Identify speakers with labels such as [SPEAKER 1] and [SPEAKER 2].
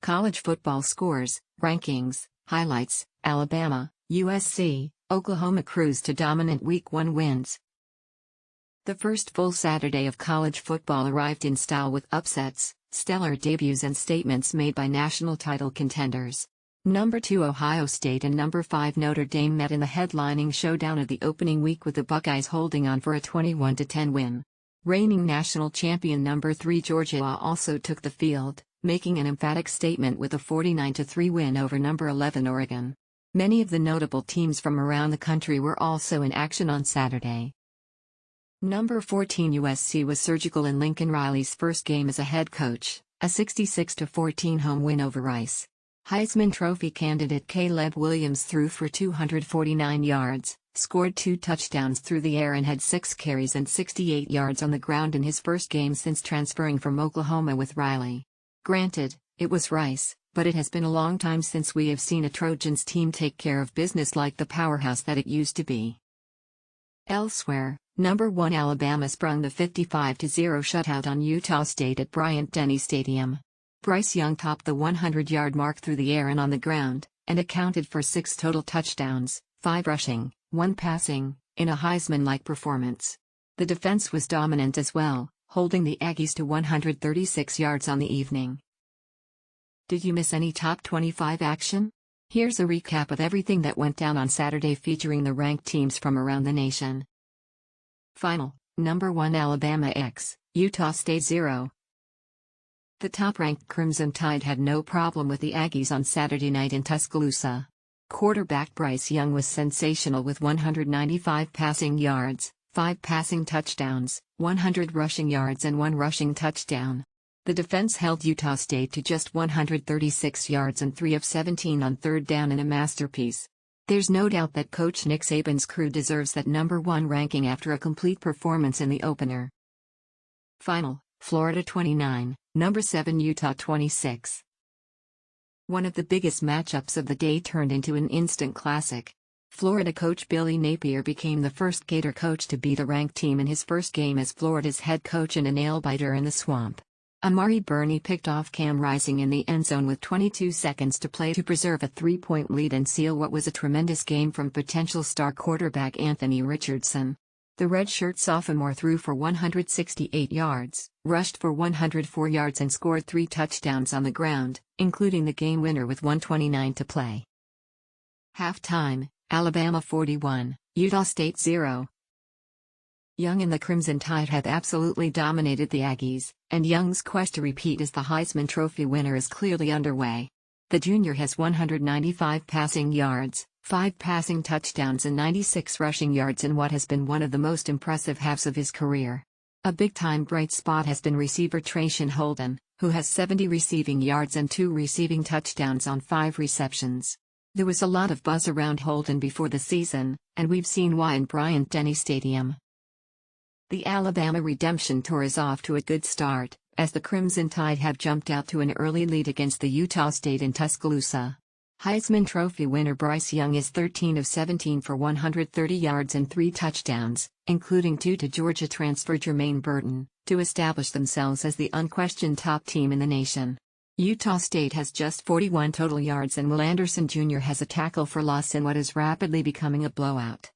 [SPEAKER 1] College football scores, rankings, highlights. Alabama, USC, Oklahoma cruise to dominant Week 1 wins. The first full Saturday of college football arrived in style with upsets, stellar debuts and statements made by national title contenders. Number 2 Ohio State and number 5 Notre Dame met in the headlining showdown of the opening week with the Buckeyes holding on for a 21-10 win. Reigning national champion number 3 Georgia also took the field, making an emphatic statement with a 49-3 win over number 11 Oregon. Many of the notable teams from around the country were also in action on Saturday. Number 14 USC was surgical in Lincoln Riley's first game as a head coach, a 66-14 home win over Rice. Heisman Trophy candidate Caleb Williams threw for 249 yards, scored 2 touchdowns through the air and had 6 carries and 68 yards on the ground in his first game since transferring from Oklahoma with Riley. Granted, it was Rice, but it has been a long time since we have seen a Trojans team take care of business like the powerhouse that it used to be. Elsewhere, number 1 Alabama sprung the 55-0 shutout on Utah State at Bryant-Denny Stadium. Bryce Young topped the 100-yard mark through the air and on the ground, and accounted for 6 total touchdowns, 5 rushing, 1 passing, in a Heisman-like performance. The defense was dominant as well, holding the Aggies to 136 yards on the evening. Did you miss any top 25 action? Here's a recap of everything that went down on Saturday featuring the ranked teams from around the nation. Final, number 1 Alabama X, Utah State 0. The top-ranked Crimson Tide had no problem with the Aggies on Saturday night in Tuscaloosa. Quarterback Bryce Young was sensational with 195 passing yards, 5 passing touchdowns, 100 rushing yards and 1 rushing touchdown. The defense held Utah State to just 136 yards and 3 of 17 on third down in a masterpiece. There's no doubt that Coach Nick Saban's crew deserves that number 1 ranking after a complete performance in the opener. Final, Florida 29, number 7 Utah 26. One of the biggest matchups of the day turned into an instant classic. Florida coach Billy Napier became the first Gator coach to beat a ranked team in his first game as Florida's head coach in a nail-biter in the swamp. Amari Burney picked off Cam Rising in the end zone with 22 seconds to play to preserve a 3-point lead and seal what was a tremendous game from potential star quarterback Anthony Richardson. The redshirt sophomore threw for 168 yards, rushed for 104 yards and scored 3 touchdowns on the ground, including the game winner with 1:29 to play. Halftime, Alabama 41, Utah State 0. Young and the Crimson Tide have absolutely dominated the Aggies, and Young's quest to repeat as the Heisman Trophy winner is clearly underway. The junior has 195 passing yards, 5 passing touchdowns and 96 rushing yards in what has been one of the most impressive halves of his career. A big-time bright spot has been receiver Trayshawn Holden, who has 70 receiving yards and 2 receiving touchdowns on 5 receptions. There was a lot of buzz around Holden before the season, and we've seen why in Bryant-Denny Stadium. The Alabama redemption tour is off to a good start, as the Crimson Tide have jumped out to an early lead against the Utah State in Tuscaloosa. Heisman Trophy winner Bryce Young is 13 of 17 for 130 yards and 3 touchdowns, including 2 to Georgia transfer Jermaine Burton, to establish themselves as the unquestioned top team in the nation. Utah State has just 41 total yards and Will Anderson Jr. has a tackle for loss in what is rapidly becoming a blowout.